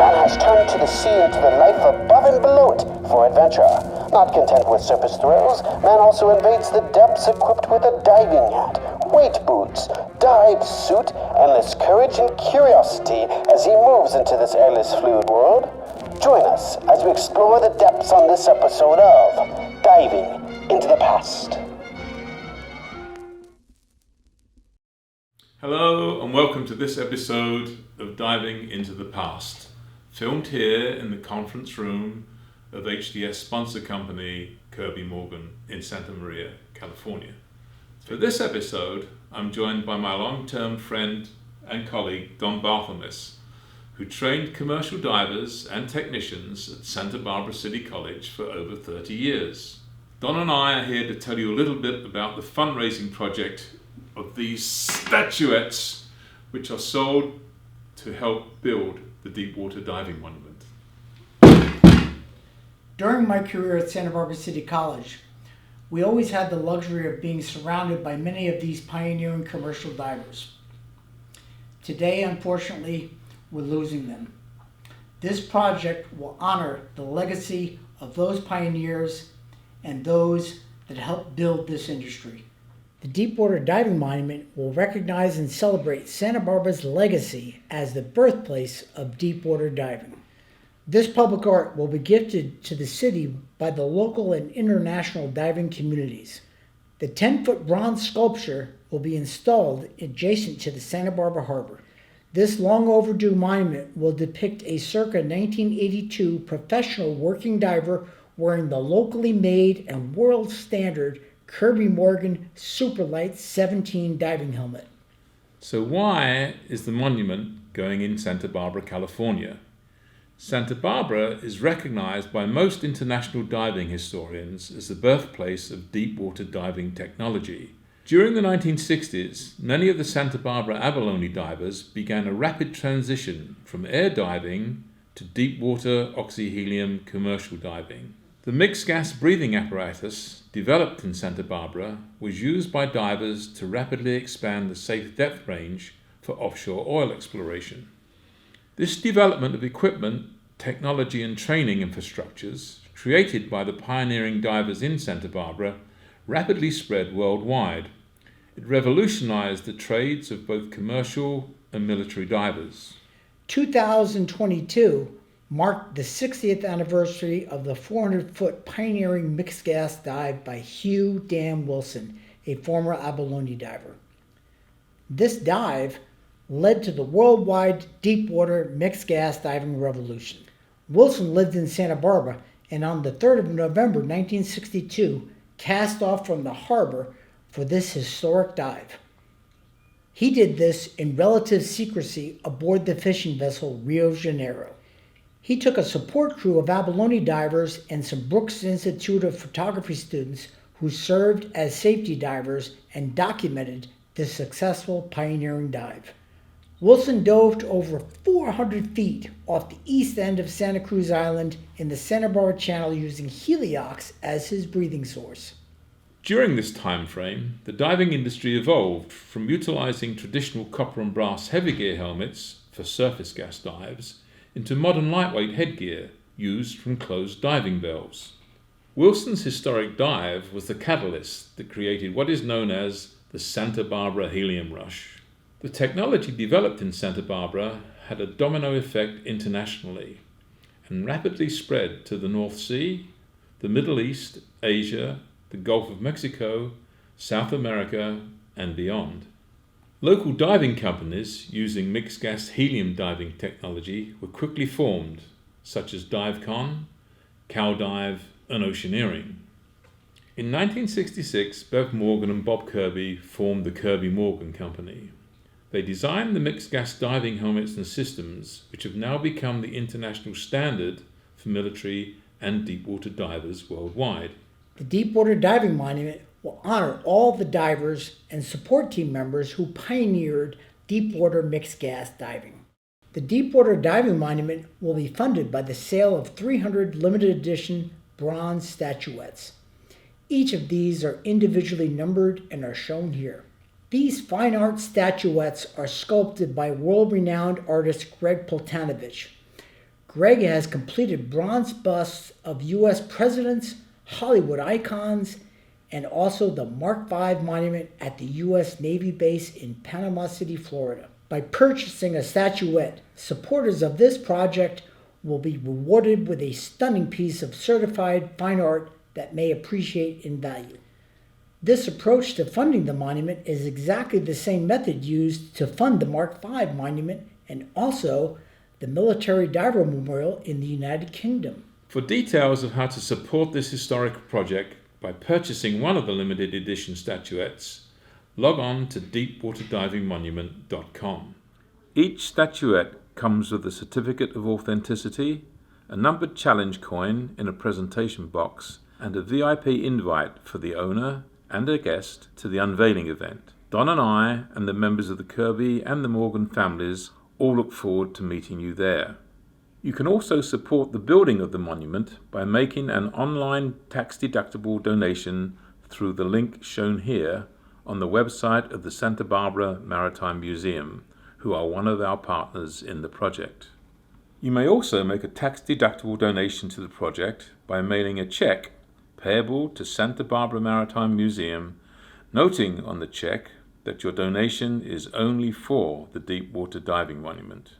Man has turned to the sea and to the life above and below it for adventure. Not content with surface thrills, man also invades the depths equipped with a diving hat, weight boots, dive suit, endless courage and curiosity as he moves into this airless fluid world. Join us as we explore the depths on this episode of Diving into the Past. Hello and welcome to this episode of Diving into the Past, filmed here in the conference room of HDS sponsor company Kirby in Santa Maria, California. For this episode, I'm joined by my long-term friend and colleague Don Barthelmess, who trained commercial divers and technicians at Santa Barbara City College for over 30 years. Don and I are here to tell you a little bit about the fundraising project of these statuettes, which are sold to help build the Deepwater Diving Monument. During my career at Santa Barbara City College, we always had the luxury of being surrounded by many of these pioneering commercial divers. Today, unfortunately, we're losing them. This project will honor the legacy of those pioneers and those that helped build this industry. The Deepwater Diving Monument will recognize and celebrate Santa Barbara's legacy as the birthplace of deepwater diving. This public art will be gifted to the city by the local and international diving communities. The 10-foot bronze sculpture will be installed adjacent to the Santa Barbara Harbor. This long overdue monument will depict a circa 1982 professional working diver wearing the locally made and world standard Kirby Superlight 17 diving helmet. So why is the monument going in Santa Barbara, California? Santa Barbara is recognized by most international diving historians as the birthplace of deepwater diving technology. During the 1960s, many of the Santa Barbara abalone divers began a rapid transition from air diving to deepwater oxyhelium commercial diving. The mixed gas breathing apparatus, developed in Santa Barbara, was used by divers to rapidly expand the safe depth range for offshore oil exploration. This development of equipment, technology and training infrastructures, created by the pioneering divers in Santa Barbara, rapidly spread worldwide. It revolutionized the trades of both commercial and military divers. 2022 marked the 60th anniversary of the 400-foot pioneering mixed gas dive by Hugh Dan Wilson, a former abalone diver. This dive led to the worldwide deepwater mixed gas diving revolution. Wilson lived in Santa Barbara and on the 3rd of November 1962 cast off from the harbor for this historic dive. He did this in relative secrecy aboard the fishing vessel Rio de Janeiro. He took a support crew of abalone divers and some Brooks Institute of Photography students who served as safety divers and documented this successful pioneering dive. Wilson dove to over 400 feet off the east end of Santa Cruz Island in the Santa Barbara Channel using heliox as his breathing source. During this time frame, the diving industry evolved from utilizing traditional copper and brass heavy gear helmets for surface gas dives into modern lightweight headgear used from closed diving bells. Wilson's historic dive was the catalyst that created what is known as the Santa Barbara helium rush. The technology developed in Santa Barbara had a domino effect internationally and rapidly spread to the North Sea, the Middle East, Asia, the Gulf of Mexico, South America, and beyond. Local diving companies using mixed gas helium diving technology were quickly formed, such as DiveCon, CalDive, and Oceaneering. In 1966, Bev Morgan and Bob Kirby formed the Kirby Morgan Company. They designed the mixed gas diving helmets and systems, which have now become the international standard for military and deepwater divers worldwide. The Deepwater Diving Monument will honor all the divers and support team members who pioneered deepwater mixed gas diving. The Deepwater Diving Monument will be funded by the sale of 300 limited edition bronze statuettes. Each of these are individually numbered and are shown here. These fine art statuettes are sculpted by world-renowned artist Greg Poltanovich. Greg has completed bronze busts of U.S. presidents, Hollywood icons, and also the Mark V monument at the U.S. Navy base in Panama City, Florida. By purchasing a statuette, supporters of this project will be rewarded with a stunning piece of certified fine art that may appreciate in value. This approach to funding the monument is exactly the same method used to fund the Mark V monument and also the Military Diver Memorial in the United Kingdom. For details of how to support this historic project by purchasing one of the limited edition statuettes, log on to deepwaterdivingmonument.com. Each statuette comes with a certificate of authenticity, a numbered challenge coin in a presentation box, and a VIP invite for the owner and a guest to the unveiling event. Don and I and the members of the Kirby and the Morgan families all look forward to meeting you there. You can also support the building of the monument by making an online tax-deductible donation through the link shown here on the website of the Santa Barbara Maritime Museum, who are one of our partners in the project. You may also make a tax-deductible donation to the project by mailing a check payable to Santa Barbara Maritime Museum, noting on the check that your donation is only for the Deepwater Diving Monument.